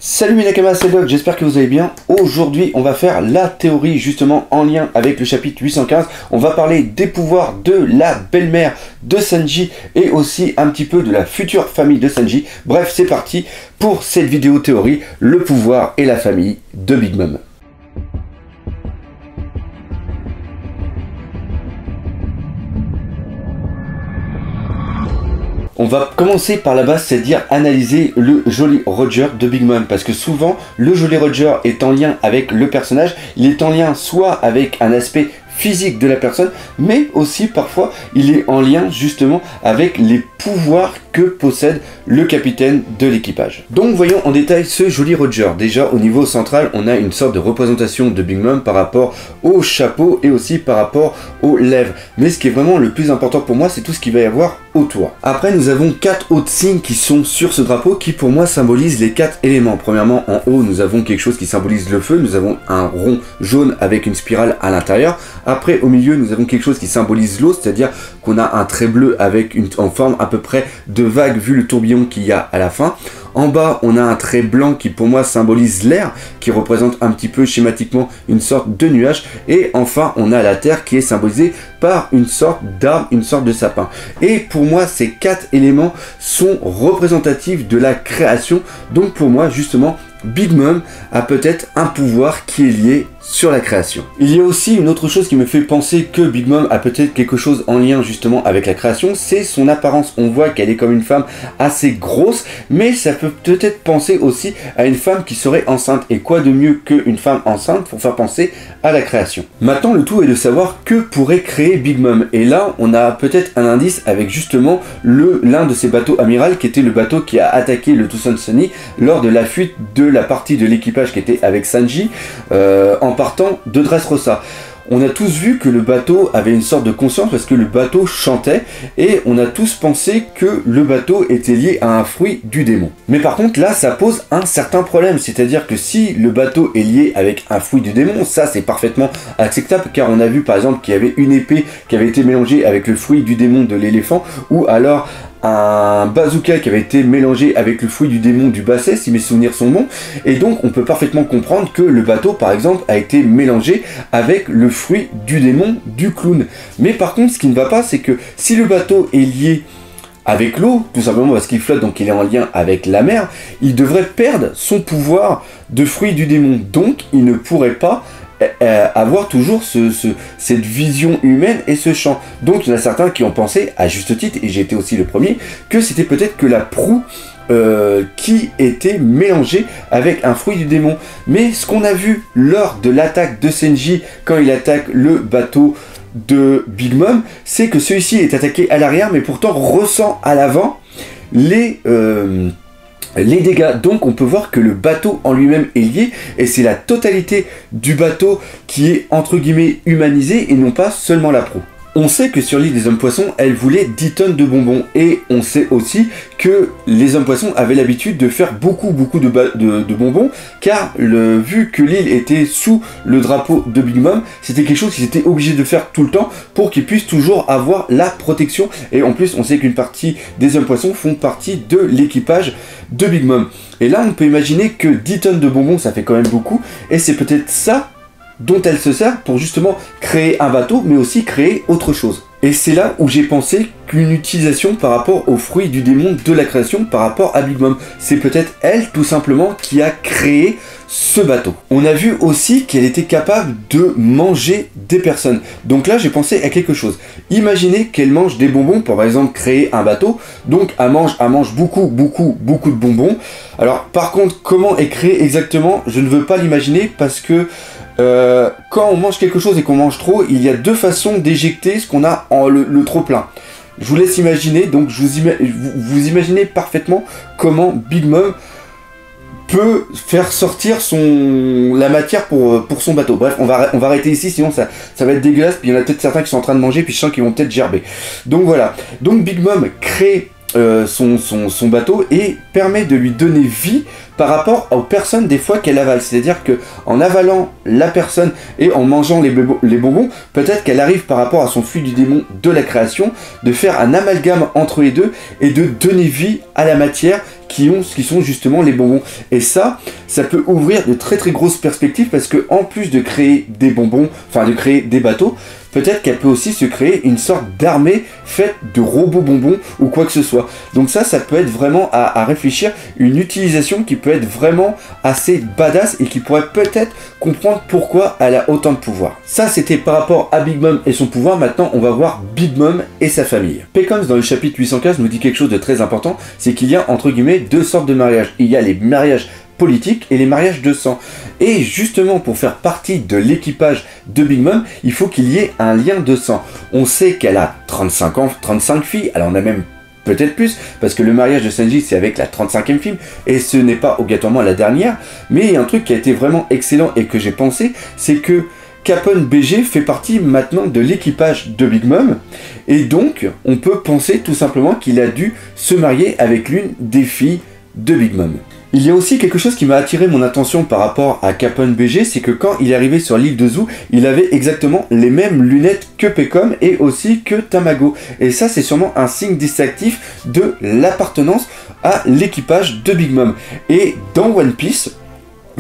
Salut mes Nakamas, c'est Doc, j'espère que vous allez bien. Aujourd'hui, on va faire la théorie justement en lien avec le chapitre 815. On va parler des pouvoirs de la belle-mère de Sanji et aussi un petit peu de la future famille de Sanji. Bref, c'est parti pour cette vidéo théorie, le pouvoir et la famille de Big Mom. On va commencer par la base, c'est-à-dire analyser le Jolly Roger de Big Mom, parce que souvent le Jolly Roger est en lien avec le personnage, il est en lien soit avec un aspect physique de la personne, mais aussi parfois il est en lien justement avec les pouvoirs que possède le capitaine de l'équipage. Donc voyons en détail ce Jolly Roger. Déjà au niveau central, on a une sorte de représentation de Big Mom par rapport au chapeau et aussi par rapport aux lèvres. Mais ce qui est vraiment le plus important pour moi, c'est tout ce qu'il va y avoir autour. Après, nous avons 4 autres signes qui sont sur ce drapeau qui pour moi symbolisent les 4 éléments. Premièrement, en haut, nous avons quelque chose qui symbolise le feu. Nous avons un rond jaune avec une spirale à l'intérieur. Après, au milieu, nous avons quelque chose qui symbolise l'eau, c'est-à-dire qu'on a un trait bleu avec en forme à peu près de vague vu le tourbillon qu'il y a à la fin. En bas, on a un trait blanc qui pour moi symbolise l'air, qui représente un petit peu schématiquement une sorte de nuage. Et enfin, on a la terre qui est symbolisée par une sorte d'arbre, une sorte de sapin. Et pour moi, ces 4 éléments sont représentatifs de la création. Donc pour moi, justement, Big Mom a peut-être un pouvoir qui est lié sur la création. Il y a aussi une autre chose qui me fait penser que Big Mom a peut-être quelque chose en lien justement avec la création, c'est son apparence. On voit qu'elle est comme une femme assez grosse, mais ça peut peut-être penser aussi à une femme qui serait enceinte. Et quoi de mieux qu'une femme enceinte pour faire penser à la création. Maintenant, le tout est de savoir que pourrait créer Big Mom. Et là, on a peut-être un indice avec justement l'un de ces bateaux amiral qui était le bateau qui a attaqué le Tucson Sunny lors de la fuite de la partie de l'équipage qui était avec Sanji en partant de Dressrosa. On a tous vu que le bateau avait une sorte de conscience parce que le bateau chantait et on a tous pensé que le bateau était lié à un fruit du démon. Mais par contre là ça pose un certain problème, c'est-à-dire que si le bateau est lié avec un fruit du démon, ça c'est parfaitement acceptable car on a vu par exemple qu'il y avait une épée qui avait été mélangée avec le fruit du démon de l'éléphant ou alors un bazooka qui avait été mélangé avec le fruit du démon du basset, si mes souvenirs sont bons, et donc on peut parfaitement comprendre que le bateau par exemple a été mélangé avec le fruit du démon du clown. Mais par contre ce qui ne va pas, c'est que si le bateau est lié avec l'eau, tout simplement parce qu'il flotte, donc il est en lien avec la mer, il devrait perdre son pouvoir de fruit du démon, donc il ne pourrait pas avoir toujours cette vision humaine et ce champ. Donc il y en a certains qui ont pensé, à juste titre, et j'ai été aussi le premier, que c'était peut-être que la proue qui était mélangée avec un fruit du démon. Mais ce qu'on a vu lors de l'attaque de Sanji, quand il attaque le bateau de Big Mom, c'est que celui-ci est attaqué à l'arrière, mais pourtant ressent à l'avant les dégâts. Donc on peut voir que le bateau en lui-même est lié et c'est la totalité du bateau qui est entre guillemets humanisé et non pas seulement la proue. On sait que sur l'île des hommes poissons, elle voulait 10 tonnes de bonbons et on sait aussi que les hommes poissons avaient l'habitude de faire beaucoup de bonbons car vu que l'île était sous le drapeau de Big Mom, c'était quelque chose qu'ils étaient obligés de faire tout le temps pour qu'ils puissent toujours avoir la protection. Et en plus, on sait qu'une partie des hommes poissons font partie de l'équipage de Big Mom. Et là, on peut imaginer que 10 tonnes de bonbons, ça fait quand même beaucoup et c'est peut-être ça dont elle se sert pour justement créer un bateau, mais aussi créer autre chose. Et c'est là où j'ai pensé qu'une utilisation par rapport aux fruits du démon de la création, par rapport à Big Mom, c'est peut-être elle tout simplement qui a créé ce bateau. On a vu aussi qu'elle était capable de manger des personnes. Donc là j'ai pensé à quelque chose. Imaginez qu'elle mange des bonbons pour par exemple créer un bateau. Donc elle mange beaucoup de bonbons. Alors par contre comment est créé exactement, je ne veux pas l'imaginer parce que quand on mange quelque chose et qu'on mange trop, il y a 2 façons d'éjecter ce qu'on a en le trop plein. Je vous laisse imaginer, donc vous imaginez parfaitement comment Big Mom peut faire sortir la matière pour son bateau. Bref, on va arrêter ici, sinon ça va être dégueulasse, puis il y en a peut-être certains qui sont en train de manger, puis je sens qu'ils vont peut-être gerber. Donc voilà, donc Big Mom crée son bateau et permet de lui donner vie par rapport aux personnes des fois qu'elle avale. C'est-à-dire que en avalant la personne et en mangeant les bonbons, peut-être qu'elle arrive par rapport à son flux du démon de la création, de faire un amalgame entre les deux et de donner vie à la matière qui sont justement les bonbons. Et ça peut ouvrir de très très grosses perspectives parce que en plus de créer des bonbons, enfin de créer des bateaux, peut-être qu'elle peut aussi se créer une sorte d'armée faite de robots bonbons ou quoi que ce soit. Donc ça peut être vraiment à réfléchir, une utilisation qui peut être vraiment assez badass et qui pourrait peut-être comprendre pourquoi elle a autant de pouvoir. Ça c'était par rapport à Big Mom et son pouvoir. Maintenant on va voir Big Mom et sa famille. Pécoms dans le chapitre 815 nous dit quelque chose de très important, c'est qu'il y a entre guillemets deux sortes de mariages. Il y a les mariages politiques et les mariages de sang. Et justement pour faire partie de l'équipage de Big Mom, il faut qu'il y ait un lien de sang. On sait qu'elle a 35 ans, 35 filles, alors on a même peut-être plus, parce que le mariage de Sanji c'est avec la 35e fille, et ce n'est pas obligatoirement la dernière, mais il y a un truc qui a été vraiment excellent et que j'ai pensé, c'est que Capone BG fait partie maintenant de l'équipage de Big Mom, et donc on peut penser tout simplement qu'il a dû se marier avec l'une des filles de Big Mom. Il y a aussi quelque chose qui m'a attiré mon attention par rapport à Capone BG, c'est que quand il est arrivé sur l'île de Zou, il avait exactement les mêmes lunettes que Pécom et aussi que Tamago. Et ça c'est sûrement un signe distinctif de l'appartenance à l'équipage de Big Mom. Et dans One Piece,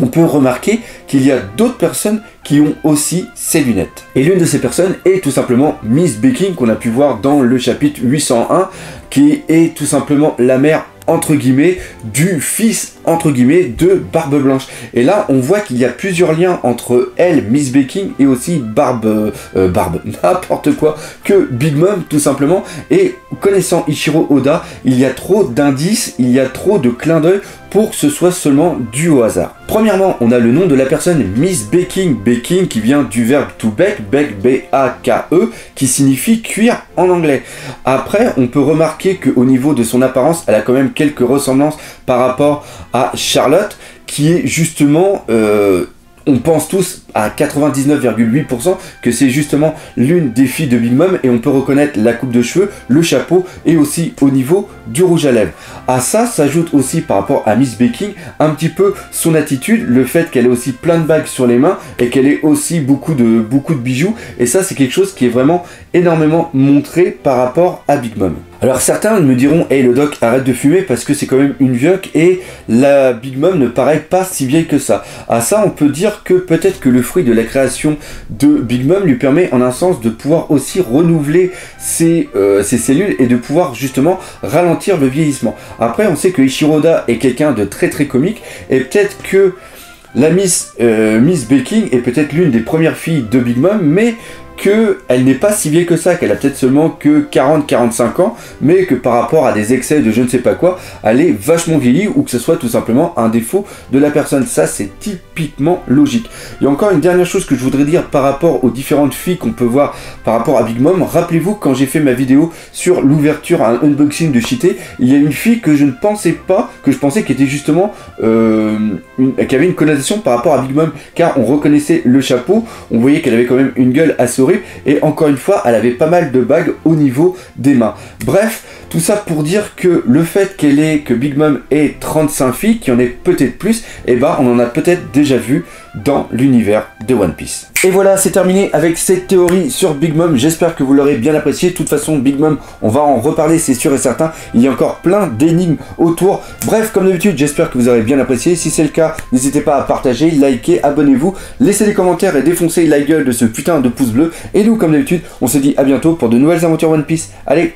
on peut remarquer qu'il y a d'autres personnes qui ont aussi ces lunettes. Et l'une de ces personnes est tout simplement Miss Baking, qu'on a pu voir dans le chapitre 801, qui est tout simplement la mère entre guillemets du fils entre guillemets de Barbe Blanche. Et là on voit qu'il y a plusieurs liens entre elle, Miss Baking, et aussi Barbe n'importe quoi, que Big Mom tout simplement. Et connaissant Ichiro Oda, il y a trop d'indices, il y a trop de clins d'œil pour que ce soit seulement dû au hasard. Premièrement, on a le nom de la personne Miss Baking, baking qui vient du verbe to bake, bake B-A-K-E, qui signifie cuire en anglais. Après, on peut remarquer qu'au niveau de son apparence, elle a quand même quelques ressemblances par rapport à Charlotte, qui est justement... on pense tous à 99,8% que c'est justement l'une des filles de Big Mom, et on peut reconnaître la coupe de cheveux, le chapeau et aussi au niveau du rouge à lèvres. À ça s'ajoute aussi par rapport à Miss Baking un petit peu son attitude, le fait qu'elle ait aussi plein de bagues sur les mains et qu'elle ait aussi beaucoup de bijoux, et ça c'est quelque chose qui est vraiment énormément montré par rapport à Big Mom. Alors certains me diront hey le doc arrête de fumer parce que c'est quand même une vieille et la Big Mom ne paraît pas si vieille que ça. À ça on peut dire que peut-être que le fruit de la création de Big Mom lui permet en un sens de pouvoir aussi renouveler ses cellules et de pouvoir justement ralentir le vieillissement. Après on sait que Ichiro Oda est quelqu'un de très très comique, et peut-être que la Miss Baking est peut-être l'une des premières filles de Big Mom, mais qu'elle n'est pas si vieille que ça, qu'elle a peut-être seulement que 40-45 ans, mais que par rapport à des excès de je ne sais pas quoi, elle est vachement vieillie, ou que ce soit tout simplement un défaut de la personne. Ça c'est typiquement logique. Il y a encore une dernière chose que je voudrais dire par rapport aux différentes filles qu'on peut voir par rapport à Big Mom. Rappelez-vous quand j'ai fait ma vidéo sur l'ouverture à un unboxing de Cheaté, il y a une fille que je ne pensais pas, que je pensais qu'elle était justement qui avait une connotation par rapport à Big Mom, car on reconnaissait le chapeau, on voyait qu'elle avait quand même une gueule assez horrible, et encore une fois elle avait pas mal de bagues au niveau des mains. Bref, tout ça pour dire que le fait que Big Mom ait 35 filles, qui en ait peut-être plus, et bah on en a peut-être déjà vu dans l'univers de One Piece. Et voilà, c'est terminé avec cette théorie sur Big Mom. J'espère que vous l'aurez bien apprécié. De toute façon, Big Mom, on va en reparler, c'est sûr et certain. Il y a encore plein d'énigmes autour. Bref, comme d'habitude, j'espère que vous aurez bien apprécié. Si c'est le cas, n'hésitez pas à partager, liker, abonnez-vous, laissez des commentaires et défoncez la gueule de ce putain de pouce bleu. Et nous, comme d'habitude, on se dit à bientôt pour de nouvelles aventures One Piece. Allez,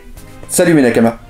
salut mes Nakamas.